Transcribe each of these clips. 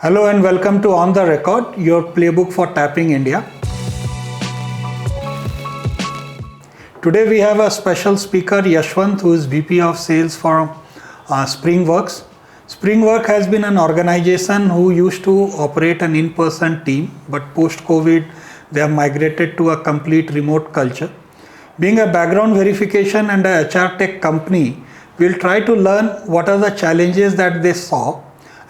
Hello and welcome to On the Record, your playbook for tapping India. Today we have a special speaker, Yashwanth, who is VP of Sales for Springworks. Springworks has been an organization who used to operate an in-person team, but post-COVID they have migrated to a complete remote culture. Being a background verification and a HR tech company, we'll try to learn what are the challenges that they saw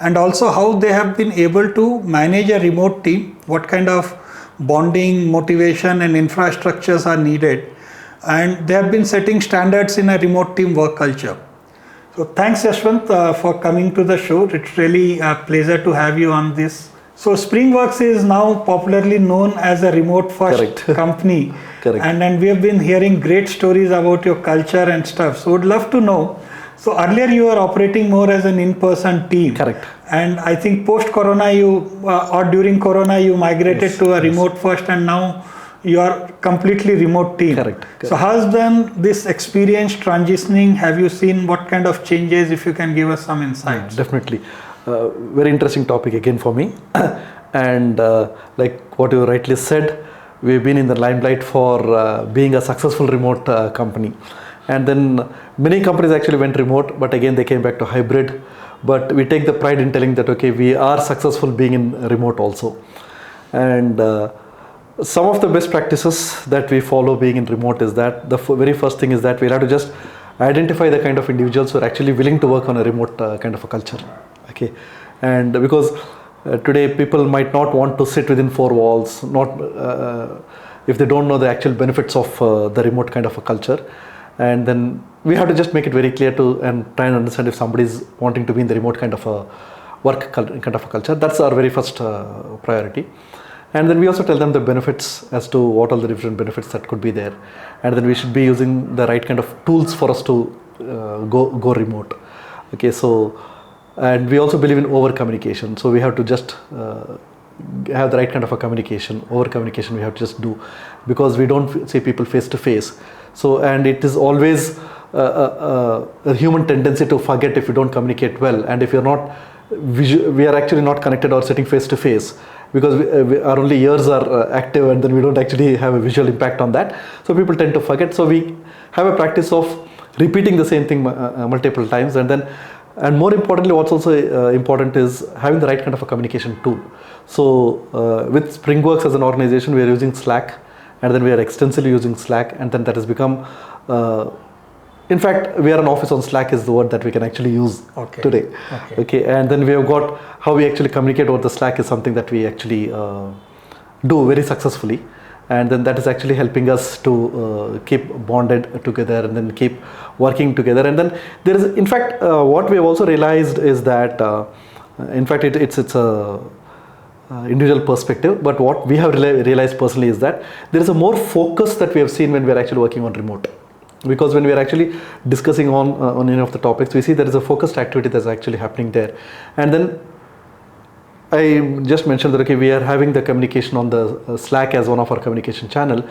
and also how they have been able to manage a remote team, what kind of bonding, motivation and infrastructures are needed, and they have been setting standards in a remote team work culture. So thanks Yashwanth for coming to the show. It's really a pleasure to have you on this. So Springworks is now popularly known as a remote first company. Correct. And we have been hearing great stories about your culture and stuff. So would love to know. So earlier you were operating more as an in-person team. Correct. And I think post-corona or during corona you migrated to a remote first, and now you are completely remote team. Correct. So how's been this experience transitioning? Have you seen what kind of changes? If you can give us some insights. Definitely. Very interesting topic again for me. And like what you rightly said, we've been in the limelight for being a successful remote company. And then many companies actually went remote, but again they came back to hybrid. But we take the pride in telling that, okay, we are successful being in remote also. And some of the best practices that we follow being in remote is that the very first thing is that we have to just identify the kind of individuals who are actually willing to work on a remote kind of a culture. Okay, and because today people might not want to sit within four walls, if they don't know the actual benefits of the remote kind of a culture. And then we have to just make it very clear to and try and understand if somebody is wanting to be in the remote kind of a work kind of a culture. That's our very first priority. And then we also tell them the benefits as to what are the different benefits that could be there. And then we should be using the right kind of tools for us to go remote. Okay, so, and we also believe in over communication. So we have to just have the right kind of a communication. Over communication we have to just do, because we don't see people face to face. So, and it is always a human tendency to forget if you don't communicate well, and if you're not we are actually not connected or sitting face to face, because our only ears are active, and then we don't actually have a visual impact on that. So people tend to forget. So we have a practice of repeating the same thing multiple times, and more importantly, what's also important is having the right kind of a communication tool. So with Springworks as an organization, we are using Slack, and then we are extensively using Slack, and then that has become in fact, we are an office on Slack is the word that we can actually use today. Okay, and then we have got how we actually communicate over the Slack is something that we actually do very successfully, and then that is actually helping us to keep bonded together and then keep working together. And then there is, in fact, what we have also realized is that, in fact, it's a individual perspective, but what we have realized personally is that there is a more focus that we have seen when we are actually working on remote. Because when we are actually discussing on any of the topics, we see there is a focused activity that's actually happening there. And then I just mentioned that, okay, we are having the communication on the Slack as one of our communication channel.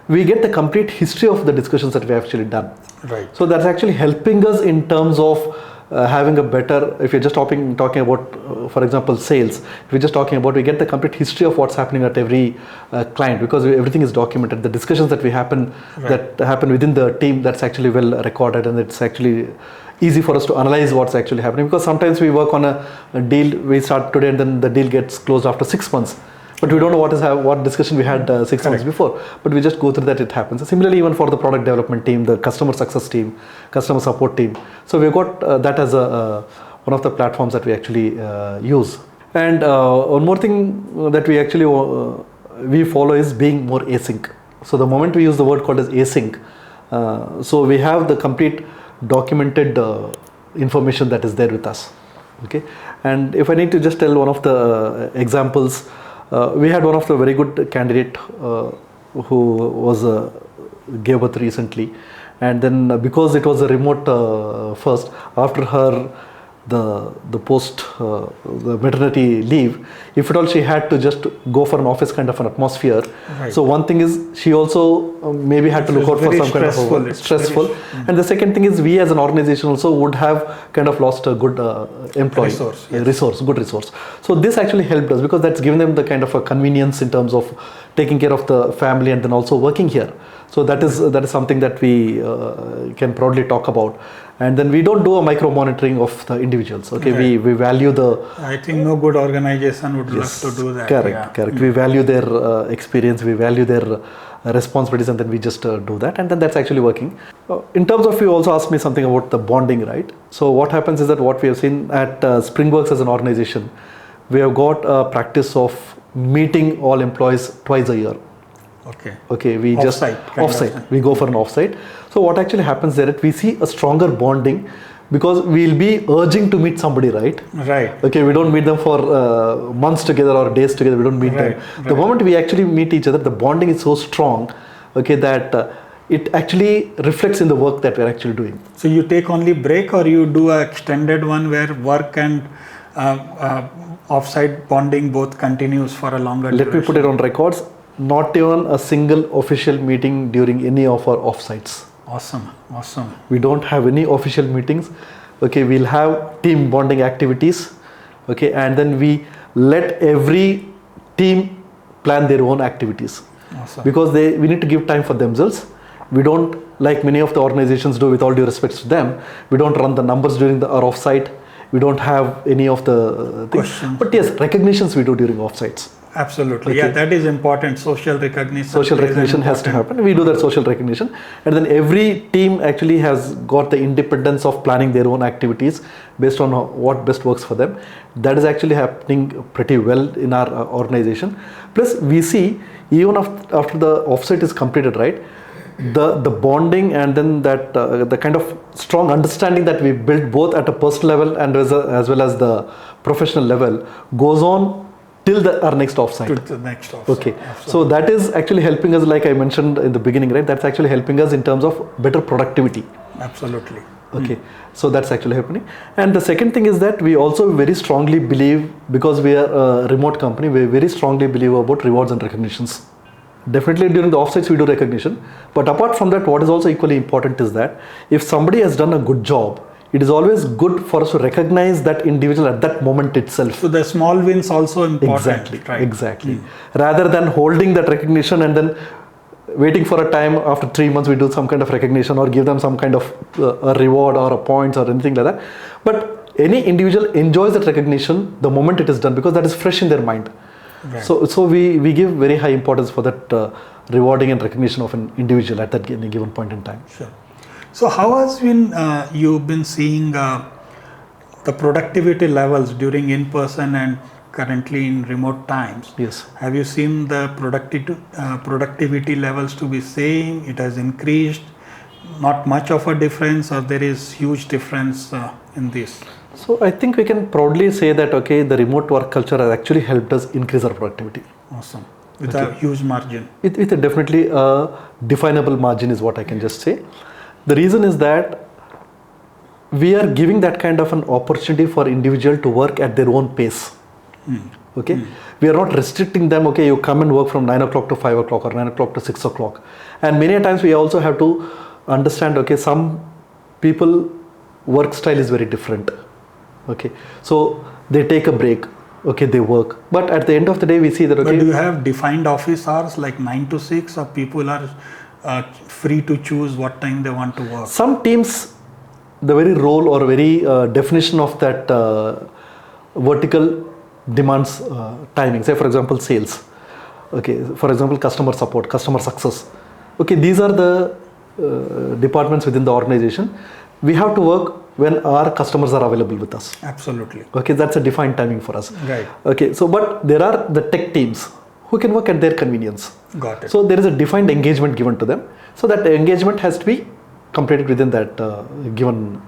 We get the complete history of the discussions that we have actually done. Right. So that's actually helping us in terms of having a better, if you're just talking about, for example, sales, if we're just talking about, we get the complete history of what's happening at every client, because everything is documented. The discussions that that happen within the team, that's actually well recorded, and it's actually easy for us to analyze what's actually happening, because sometimes we work on a deal, we start today and then the deal gets closed after 6 months. But we don't know what discussion we had 6 months before, but we just go through that, it happens. Similarly, even for the product development team, the customer success team, customer support team. So we've got that as one of the platforms that we actually use. And one more thing that we actually we follow is being more async. So the moment we use the word called as async, so we have the complete documented information that is there with us. Okay, and if I need to just tell one of the examples, we had one of the very good candidate who was gave birth recently, and then because it was a remote first, after her the post the maternity leave, if at all she had to just go for an office kind of an atmosphere. Right. So one thing is she also maybe had to look out for some kind of stressful. And the second thing is we as an organization also would have kind of lost a good employee good resource. So this actually helped us because that's given them the kind of a convenience in terms of taking care of the family and then also working here. So that is something that we can proudly talk about. And then we don't do a micro monitoring of the individuals. Okay, right. we value the. I think no good organization would love to do that. Correct. We value their experience, we value their responsibilities, and then we just do that, and then that's actually working. In terms of, you also asked me something about the bonding, right? So what happens is that what we have seen at Springworks as an organization, we have got a practice of meeting all employees twice a year. Okay, we just offsite. We go for an offsite. So what actually happens there, we see a stronger bonding because we'll be urging to meet somebody, right? Right. Okay, we don't meet them for months together or days together. We don't meet them. The moment we actually meet each other, the bonding is so strong, okay, that it actually reflects in the work that we're actually doing. So you take only break, or you do an extended one where work and offsite bonding both continues for a longer duration? Let me put it on records. Not even a single official meeting during any of our offsites. Awesome. We don't have any official meetings. Okay, we'll have team bonding activities. Okay, and then we let every team plan their own activities. Awesome. Because we need to give time for themselves. We don't, like many of the organizations do, with all due respect to them, we don't run the numbers during our offsite. We don't have any of the things. Questions. But yes, recognitions we do during offsites. Absolutely. Okay. Yeah, that is important. Social recognition. Social recognition has to happen. We do that social recognition. And then every team actually has got the independence of planning their own activities based on what best works for them. That is actually happening pretty well in our organization. Plus, we see even after the offsite is completed, right, the bonding and then that the kind of strong understanding that we build both at a personal level and as well as the professional level goes on till our next offsite. Okay, absolutely. So that is actually helping us, like I mentioned in the beginning, right? That's actually helping us in terms of better productivity. Absolutely. Okay, so that's actually happening. And the second thing is that we also very strongly believe, because we are a remote company, we very strongly believe about rewards and recognitions. Definitely during the offsites we do recognition, but apart from that, what is also equally important is that if somebody has done a good job, it is always good for us to recognize that individual at that moment itself. So the small wins also important. Exactly. Rather than holding that recognition and then waiting for a time after 3 months we do some kind of recognition or give them some kind of a reward or a points or anything like that. But any individual enjoys that recognition the moment it is done because that is fresh in their mind. Right. So we give very high importance for that rewarding and recognition of an individual at that given point in time. Sure. So how has you've been seeing the productivity levels during in-person and currently in remote times? Yes. Have you seen the productivity levels to be same? It has increased, not much of a difference, or there is huge difference in this? So I think we can proudly say that the remote work culture has actually helped us increase our productivity. Awesome. With a huge margin. With a definitely definable margin is what I can just say. The reason is that we are giving that kind of an opportunity for individual to work at their own pace. We are not restricting them. You come and work from 9 o'clock to 5 o'clock or 9 o'clock to 6 o'clock. And many times we also have to understand, some people work style is very different. So they take a break. They work. But at the end of the day, we see that, But do you have defined office hours like 9 to 6, or people are free to choose what time they want to work? Some teams, the very role or very definition of that vertical demands timing. Say for example sales, for example customer support, customer success. These are the departments within the organization. We have to work when our customers are available with us. Absolutely. That's a defined timing for us. Right. So but there are the tech teams who can work at their convenience. Got it. So there is a defined engagement given to them. So that engagement has to be completed within that given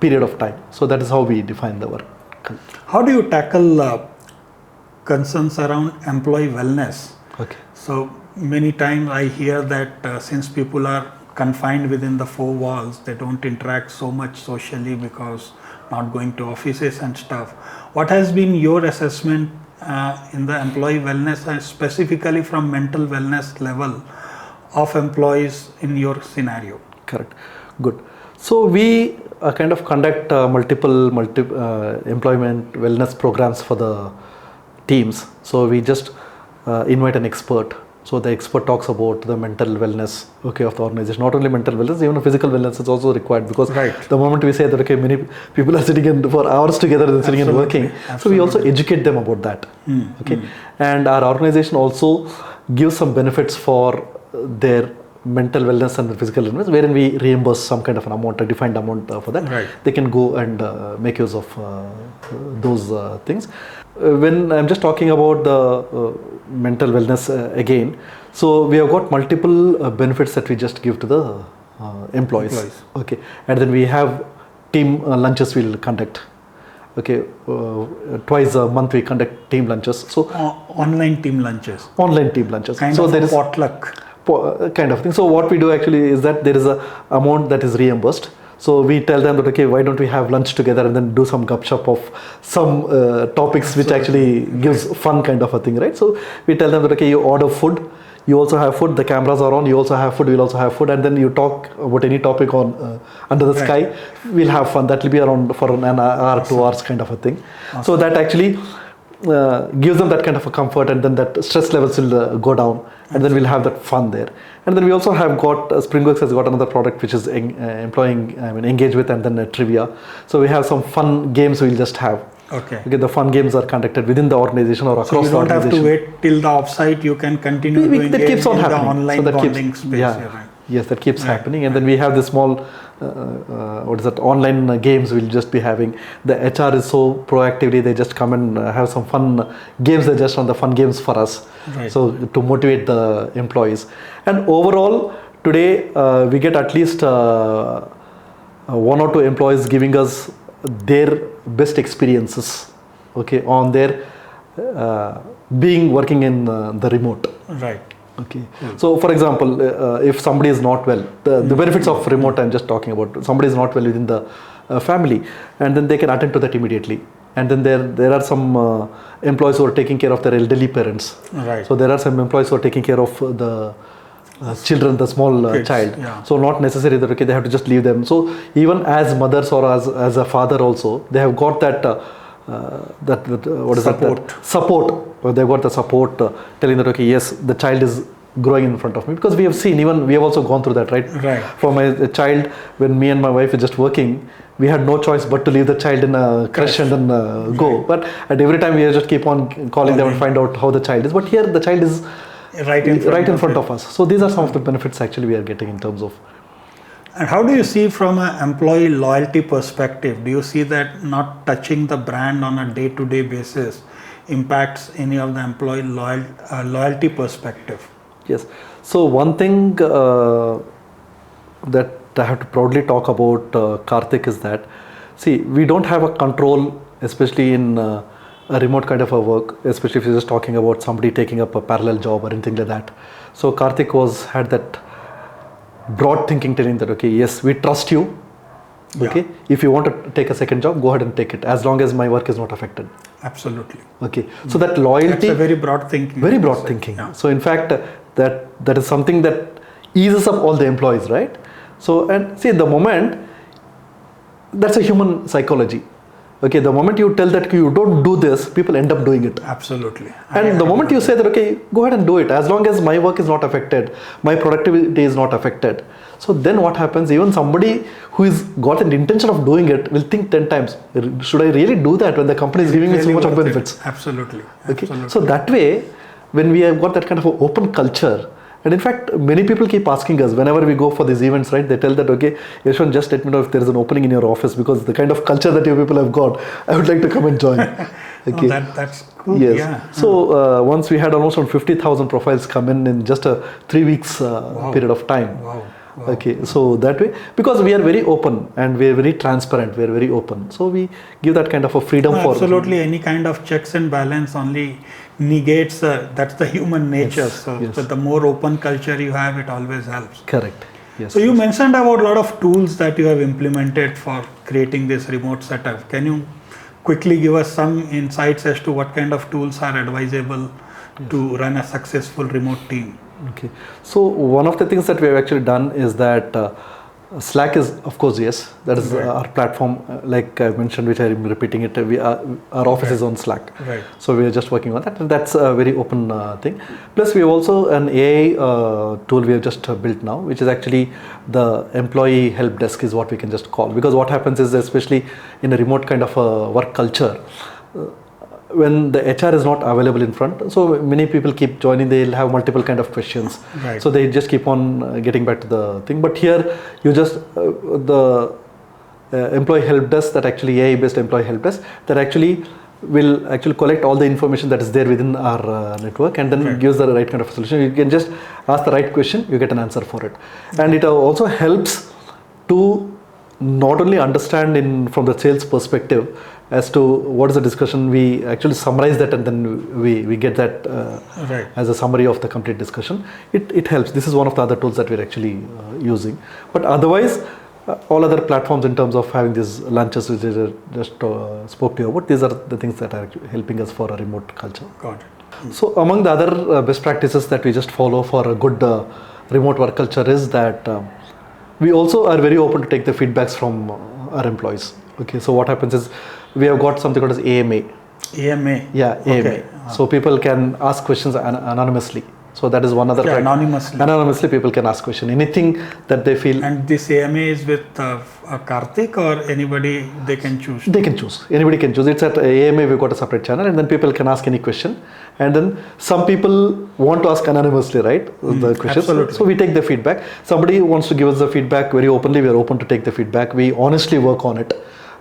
period of time. So that is how we define the work. How do you tackle concerns around employee wellness? So many times I hear that since people are confined within the four walls, they don't interact so much socially because not going to offices and stuff. What has been your assessment in the employee wellness and specifically from mental wellness level of employees in your scenario? Correct. Good. So we kind of conduct multiple employment wellness programs for the teams. So we just invite an expert. So the expert talks about the mental wellness, okay, of the organization. Not only mental wellness, even physical wellness is also required, because the moment we say that, okay, many people are sitting in for hours together and sitting and working. So we also educate them about that. Okay, and our organization also gives some benefits for their mental wellness and physical wellness, wherein we reimburse some kind of an amount, a defined amount for that. They can go and make use of those things. When I'm just talking about the mental wellness again, so we have got multiple benefits that we just give to the employees. Okay, and then we have team lunches we'll conduct. Okay, twice a month we conduct team lunches. So online team lunches. Online team lunches. Kind of a potluck. Kind of thing. So what we do actually is that there is a amount that is reimbursed. So we tell them that, okay, why don't we have lunch together and then do some gupshup of some topics which actually gives fun kind of a thing, right? So we tell them that, okay, you order food, you also have food, the cameras are on, you also have food, we'll also have food, and then you talk about any topic on under the sky, we'll have fun. That will be around for an hour, 2 hours kind of a thing. So that actually gives them that kind of a comfort, and then that stress levels will go down, and then we'll have that fun there. And then we also have got Springworks has got another product which is engage with, and then trivia. So we have some fun games we'll just have. Okay, the fun games are conducted within the organization or across the organization. So you don't have to wait till the offsite, you can continue doing that keeps on happening. The online bonding space. Yeah. Yes, that keeps happening. And then we have the small online games we'll just be having. The HR is so proactively, they just come and have some fun games. They just run the fun games for us. So to motivate the employees. And overall, today we get at least 1 or 2 employees giving us their best experiences, okay, on their working in the remote. Okay. So for example, if somebody is not well, the benefits of remote I'm just talking about, somebody is not well within the family, and then they can attend to that immediately. And then there are some employees who are taking care of their elderly parents. So there are some employees who are taking care of the children, the small child. So not necessary that, okay, they have to just leave them. So even as mothers or as a father also, they have got that support. They've got the support telling that, okay, yes, the child is growing in front of me, because we have seen, even we have also gone through that, right? For my child, when me and my wife were just working, we had no choice but to leave the child in a creche and then go. But at every time we just keep on calling them and find out how the child is. But here the child is right in front of us. So these are some of the benefits actually we are getting in terms of. And how do you see from an employee loyalty perspective? Do you see that not touching the brand on a day-to-day basis impacts any of the employee loyalty perspective? Yes. So one thing that I have to proudly talk about, Karthik, is that, see, we don't have a control, especially in a remote kind of a work, especially if you're just talking about somebody taking up a parallel job or anything like that. So Karthik had that broad thinking, telling that, okay, yes, we trust you. Okay, if you want to take a second job, go ahead and take it, as long as my work is not affected. Absolutely. Okay, so that loyalty. That's a very broad thinking. Very broad thinking. So in fact, that is something that eases up all the employees, right? So, and see, the moment, that's a human psychology. Okay, the moment you tell that you don't do this, people end up doing it. Absolutely. And the moment you say that, okay, go ahead and do it, as long as my work is not affected, my productivity is not affected. So then what happens, even somebody who has got an intention of doing it will think 10 times, should I really do that when the company is giving me so much of benefits? Absolutely. Okay. So that way, when we have got that kind of an open culture, and in fact, many people keep asking us whenever we go for these events, right? They tell that, okay, Yashwanth, just let me know if there is an opening in your office, because the kind of culture that you people have got, I would like to come and join. Okay. That's cool. Yes. Yeah. So once we had almost around 50,000 profiles come in just a 3 weeks period of time. Wow. Okay, so that way, because we are very open and we are very transparent, we are very open. So we give that kind of a freedom for. Absolutely, any kind of checks and balance only negates that's the human nature. So the more open culture you have, it always helps. Correct. Yes. So you mentioned about a lot of tools that you have implemented for creating this remote setup. Can you quickly give us some insights as to what kind of tools are advisable to run a successful remote team? Okay. So one of the things that we have actually done is that Slack is, of course, yes. That is Right. our platform, like I mentioned, which I am repeating it. Our office is on Slack. Right. So we are just working on that, and that's a very open thing. Plus, we have also an AI tool we have just built now, which is actually the employee help desk is what we can just call. Because what happens is, especially in a remote kind of a work culture, when the HR is not available in front, so many people keep joining, they'll have multiple kind of questions. Right. So they just keep on getting back to the thing. But here, you just, the employee help desk, that actually AI-based employee help desk, that actually will actually collect all the information that is there within our network, and then gives the right kind of solution. You can just ask the right question, you get an answer for it. And it also helps to not only understand from the sales perspective as to what is the discussion, we actually summarize that, and then we get that Right. as a summary of the complete discussion. It helps. This is one of the other tools that we're actually using. But otherwise, all other platforms in terms of having these lunches which I just spoke to you about, these are the things that are actually helping us for a remote culture. Got it. So among the other best practices that we just follow for a good remote work culture is that we also are very open to take the feedbacks from our employees. Okay, so what happens is we have got something called as AMA. AMA. Yeah, AMA. Okay. So people can ask questions anonymously. So that is one other Yeah, anonymously. Anonymously, people can ask question. Anything that they feel. And this AMA is with Karthik, or anybody they can choose? They can choose. Anybody can choose. It's at AMA, we've got a separate channel, and then people can ask any question. And then some people want to ask anonymously, right? The questions. Absolutely. So we take the feedback. Somebody wants to give us the feedback very openly. We are open to take the feedback. We honestly work on it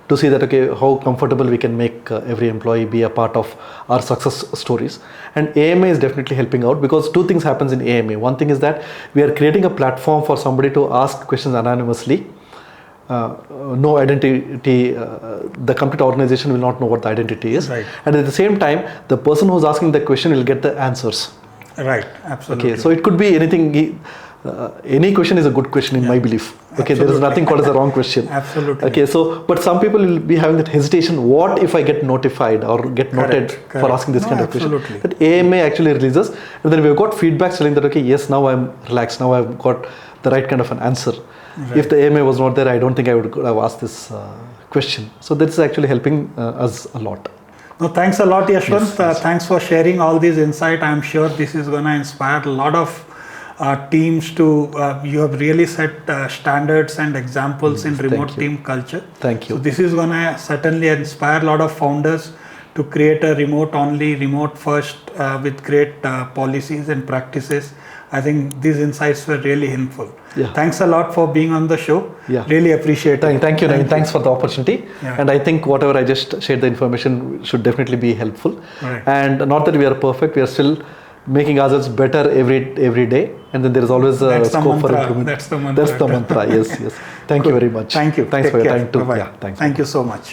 to see that, okay, how comfortable we can make every employee be a part of our success stories. And AMA is definitely helping out, because two things happens in AMA. One thing is that we are creating a platform for somebody to ask questions anonymously. No identity, the complete organization will not know what the identity is. Right. And at the same time, the person who's asking the question will get the answers. Right, absolutely. Okay, so it could be anything. Any question is a good question in my belief. Okay, there is nothing called as a wrong question. Absolutely. Okay, so but some people will be having that hesitation. What if I get notified or get noted for asking this kind of question? That AMA actually releases, and then we've got feedback telling that, okay, yes, now I'm relaxed. Now I've got the right kind of an answer. Right. If the AMA was not there, I don't think I would have asked this question. So that's actually helping us a lot. No, thanks a lot, Yashwanth. Yes. Thanks for sharing all these insight. I'm sure this is going to inspire a lot of teams to, you have really set standards and examples in remote team culture. Thank you. So this is going to certainly inspire a lot of founders to create a remote only, remote first with great policies and practices. I think these insights were really helpful. Yeah. Thanks a lot for being on the show. Yeah. Really appreciate it. Thank you, Naveen. Thanks for the opportunity. Yeah. And I think whatever I just shared, the information should definitely be helpful. Right. And not that we are perfect, we are still making ourselves better every day. And then there is always a scope for improvement. That's the mantra. That's the mantra. Yes, yes. Thank you very much. Thank you. Thanks Take for your care. time too. Bye-bye. Yeah, thanks. Thank you so much.